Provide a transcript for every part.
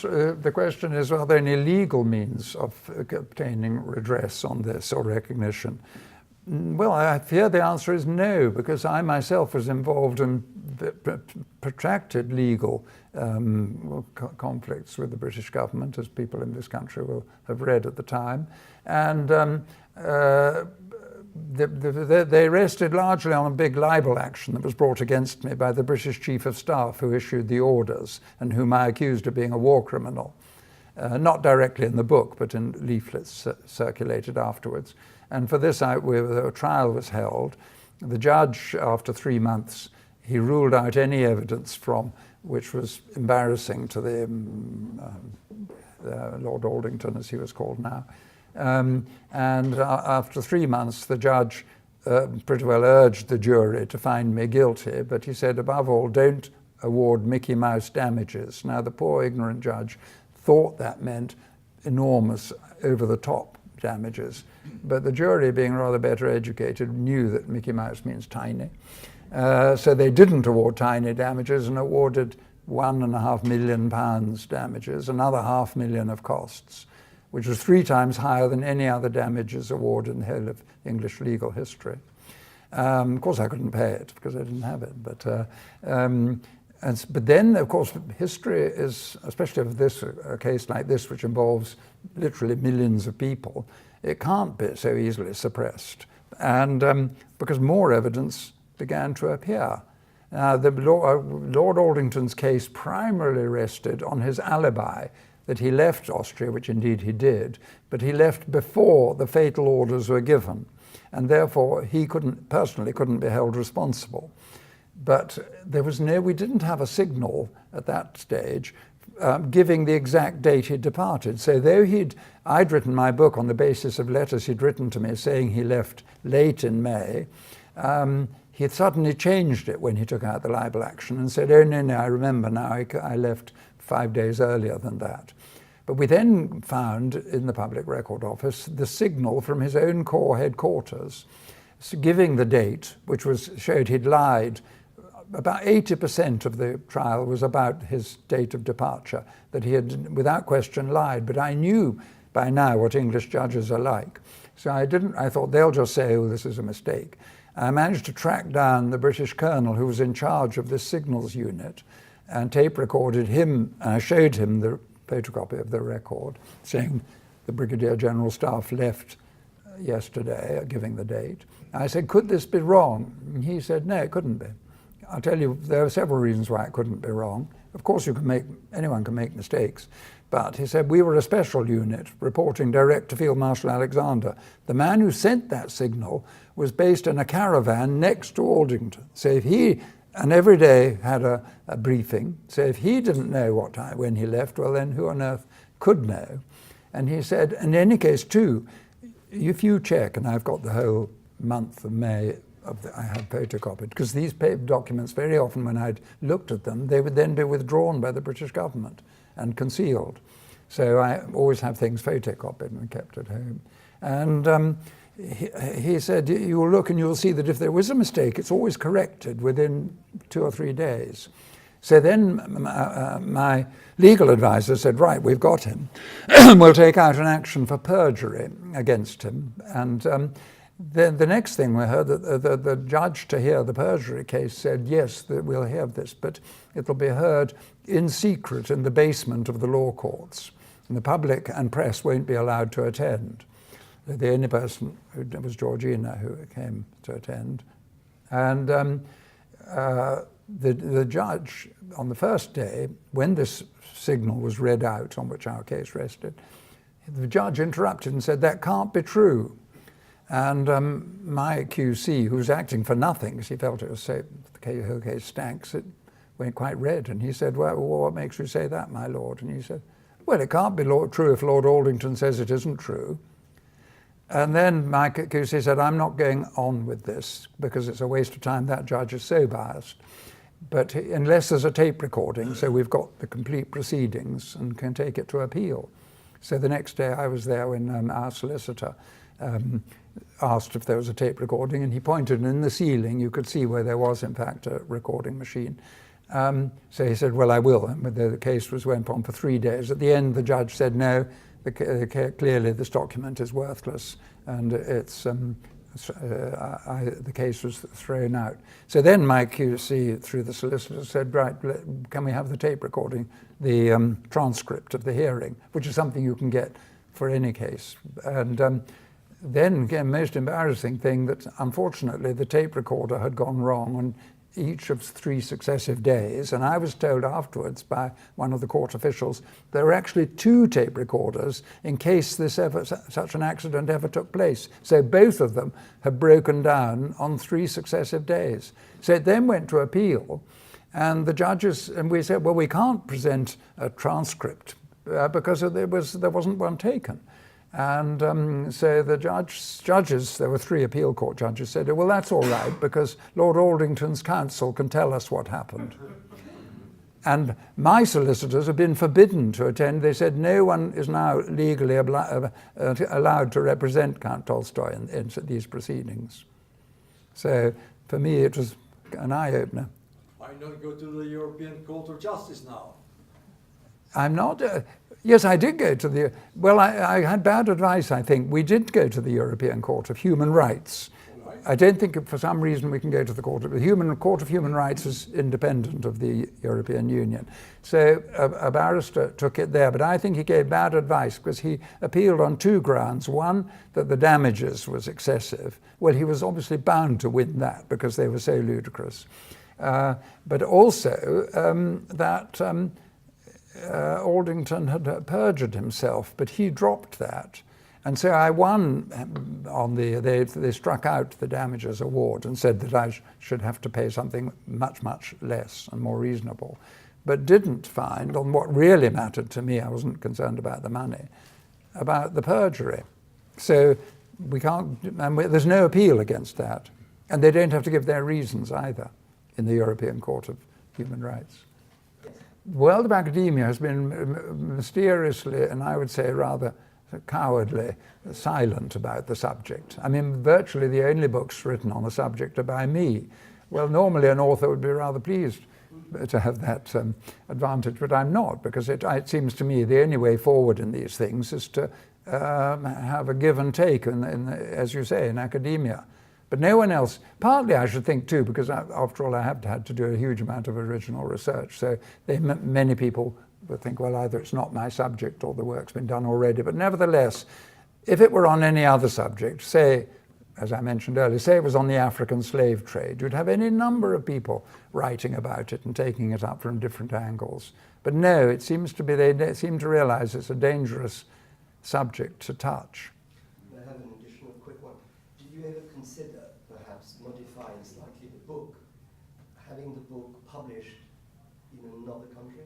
The question is, are there any legal means of obtaining redress on this or recognition? Well, I fear the answer is no, because I myself was involved in protracted legal conflicts with the British government, as people in this country will have read at the time. And they rested largely on a big libel action that was brought against me by the British Chief of Staff, who issued the orders and whom I accused of being a war criminal. Not directly in the book, but in leaflets circulated afterwards. And for this, a trial was held. The judge, after 3 months, he ruled out any evidence from, which was embarrassing to the Lord Aldington, as he was called now. And after 3 months, the judge pretty well urged the jury to find me guilty, but he said, above all, don't award Mickey Mouse damages. Now, the poor ignorant judge thought that meant enormous, over-the-top damages, but the jury, being rather better educated, knew that Mickey Mouse means tiny. So they didn't award tiny damages and awarded £1.5 million damages, another £500,000 of costs, which was 3 times higher than any other damages award in the whole of English legal history. Of course, I couldn't pay it because I didn't have it, but then, of course, history is, especially of this, a case like this, which involves literally millions of people, it can't be so easily suppressed. And because more evidence began to appear. Lord Aldington's case primarily rested on his alibi, that he left Austria, which indeed he did, but he left before the fatal orders were given, and therefore he personally couldn't be held responsible. But we didn't have a signal at that stage giving the exact date he'd departed. So though I'd written my book on the basis of letters he'd written to me saying he left late in May, he had suddenly changed it when he took out the libel action and said, oh, no, I remember now, I left 5 days earlier than that. But we then found in the Public Record Office the signal from his own corps headquarters giving the date, which showed he'd lied. About 80% of the trial was about his date of departure, that he had, without question, lied. But I knew by now what English judges are like. So I thought they'll just say, oh, this is a mistake. I managed to track down the British colonel who was in charge of this signals unit and tape recorded him, and I showed him the photocopy of the record saying the Brigadier General Staff left yesterday, giving the date. I said, could this be wrong? And he said, no, it couldn't be. I'll tell you, there are several reasons why it couldn't be wrong. Of course, anyone can make mistakes. But he said, we were a special unit reporting direct to Field Marshal Alexander. The man who sent that signal was based in a caravan next to Aldington. So if and every day had a briefing. So if he didn't know what time, when he left, well then who on earth could know? And he said, in any case too, if you check, and I've got the whole month of May, I have photocopied, because these documents, very often when I'd looked at them, they would then be withdrawn by the British government and concealed. So I always have things photocopied and kept at home. And he said, you'll look and you'll see that if there was a mistake, it's always corrected within 2 or 3 days. So then my legal advisor said, right, we've got him. We'll take out an action for perjury against him. And then the next thing we heard, that the judge to hear the perjury case said, yes, that we'll hear this, but it'll be heard in secret in the basement of the law courts. And the public and press won't be allowed to attend. The only person was Georgina who came to attend. And the judge, on the first day, when this signal was read out on which our case rested, the judge interrupted and said, that can't be true. And my QC, who was acting for nothing, because he felt it was so, the whole case stank, it went quite red. And he said, well, what makes you say that, my lord? And he said, well, it can't be true if Lord Aldington says it isn't true. And then my QC said, I'm not going on with this because it's a waste of time. That judge is so biased. But unless there's a tape recording, so we've got the complete proceedings and can take it to appeal. So the next day I was there when our solicitor asked if there was a tape recording, and he pointed, and in the ceiling you could see where there was in fact a recording machine. So he said, well, I will. And the case went on for 3 days. At the end, the judge said, no, clearly this document is worthless, and the case was thrown out. So then my QC, through the solicitor, said, right, can we have the tape recording, the transcript of the hearing, which is something you can get for any case. And then again, most embarrassing thing, that unfortunately the tape recorder had gone wrong on each of 3 successive days, and I was told afterwards by one of the court officials there were actually 2 tape recorders in case such an accident ever took place. So both of them had broken down on 3 successive days. So it then went to appeal, and the judges, and we said, well, we can't present a transcript because there wasn't one taken. And so the judges, there were 3 appeal court judges, said, well, that's all right, because Lord Aldington's counsel can tell us what happened. And my solicitors have been forbidden to attend. They said no one is now legally allowed to represent Count Tolstoy in these proceedings. So for me, it was an eye-opener. Why not go to the European Court of Justice now? I'm not. Yes, I did go to the. Well, I had bad advice, I think. We did go to the European Court of Human Rights. Right. I don't think for some reason we can go to the Court of Human Rights is independent of the European Union. So a barrister took it there, but I think he gave bad advice because he appealed on 2 grounds. One, that the damages was excessive. Well, he was obviously bound to win that because they were so ludicrous. But also that Aldington had perjured himself, but he dropped that. And so I won on they struck out the damages award and said that I should have to pay something much, much less and more reasonable, but didn't find on what really mattered to me. I wasn't concerned about the money, about the perjury. So we can't, and there's no appeal against that. And they don't have to give their reasons either in the European Court of Human Rights. The world of academia has been mysteriously, and I would say rather cowardly, silent about the subject. I mean, virtually the only books written on the subject are by me. Well, normally an author would be rather pleased to have that advantage, but I'm not, because it seems to me the only way forward in these things is to have a give and take, as you say, in academia. But no one else, partly I should think too, because after all I have had to do a huge amount of original research, so many people would think, well, either it's not my subject or the work's been done already. But nevertheless, if it were on any other subject, say, as I mentioned earlier, say it was on the African slave trade, you'd have any number of people writing about it and taking it up from different angles. But no, it seems to be, they seem to realize it's a dangerous subject to touch. I have an additional quick one. Did you ever consider perhaps modifying slightly the book, having the book published in another country,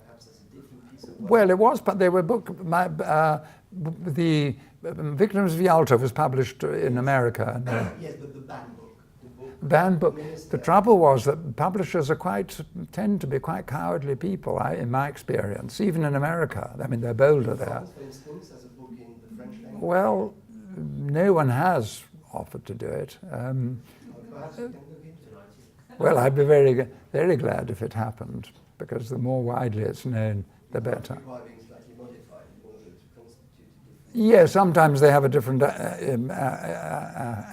perhaps as a different piece of work? Well, it was, but they were the Victims of Yalta was published in America. Yes, but the banned book. Banned book. The trouble was that publishers tend to be quite cowardly people, in my experience, even in America. I mean, they're bolder there. For instance, as a book in the French language? Well, no one has offered to do it. Perhaps we can look into it. Well, I'd be very, very glad if it happened, because the more widely it's known, the better. Requiring slightly modified in order to constitute a different... Yes, sometimes they have a different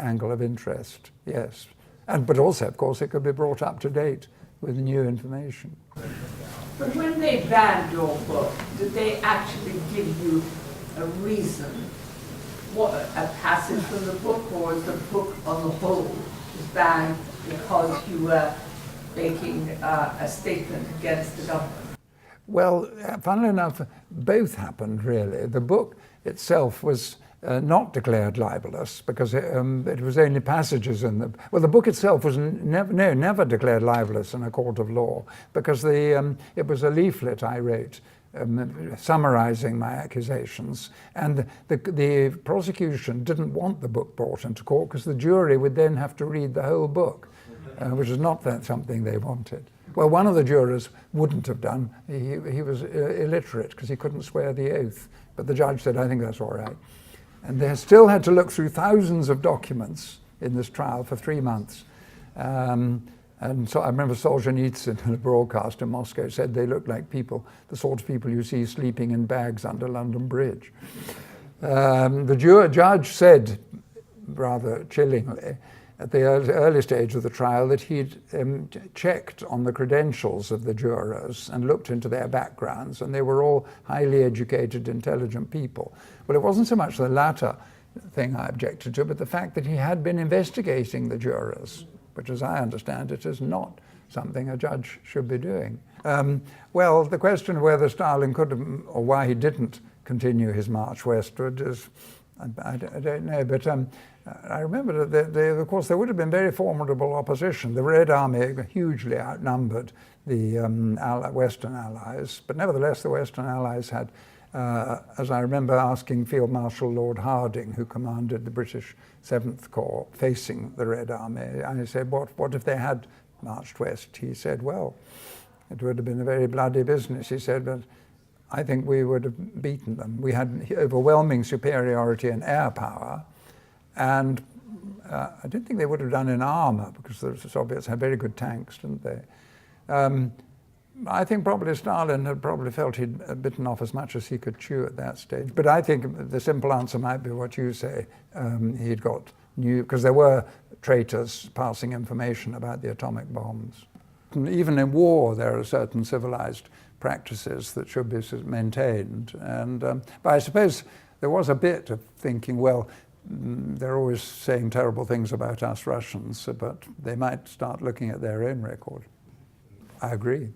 angle of interest, yes. But also, of course, it could be brought up to date with new information. But when they banned your book, did they actually give you a reason? What, a passage from the book, or was the book on the whole was banned because you were making a statement against the government? Well, funnily enough, both happened, really. The book itself was not declared libelous because it was only passages in the... Well, the book itself was never declared libelous in a court of law, because it was a leaflet I wrote summarizing my accusations, and the prosecution didn't want the book brought into court because the jury would then have to read the whole book, which is not something they wanted. Well, one of the jurors wouldn't have done. He was illiterate because he couldn't swear the oath, but the judge said, I think that's all right. And they still had to look through thousands of documents in this trial for 3 months. And so I remember Solzhenitsyn in a broadcast in Moscow said they looked like people, the sort of people you see sleeping in bags under London Bridge. The judge said, rather chillingly, at the early stage of the trial that he'd checked on the credentials of the jurors and looked into their backgrounds, and they were all highly educated, intelligent people. Well, it wasn't so much the latter thing I objected to, but the fact that he had been investigating the jurors, which, as I understand it, is not something a judge should be doing. Well, the question of whether Stalin could have, or why he didn't continue his march westward is, I don't know, but I remember that, of course, there would have been very formidable opposition. The Red Army hugely outnumbered the Western Allies, but nevertheless the Western Allies had, as I remember asking Field Marshal Lord Harding, who commanded the British 7th Corps, facing the Red Army, and he said, what if they had marched west? He said, well, it would have been a very bloody business. He said, but I think we would have beaten them. We had overwhelming superiority in air power, and I didn't think they would have done in armor, because the Soviets had very good tanks, didn't they? I think probably Stalin had probably felt he'd bitten off as much as he could chew at that stage. But I think the simple answer might be what you say. He'd got new, because there were traitors passing information about the atomic bombs. And even in war, there are certain civilized practices that should be maintained. And but I suppose there was a bit of thinking, well, they're always saying terrible things about us Russians, but they might start looking at their own record. I agree.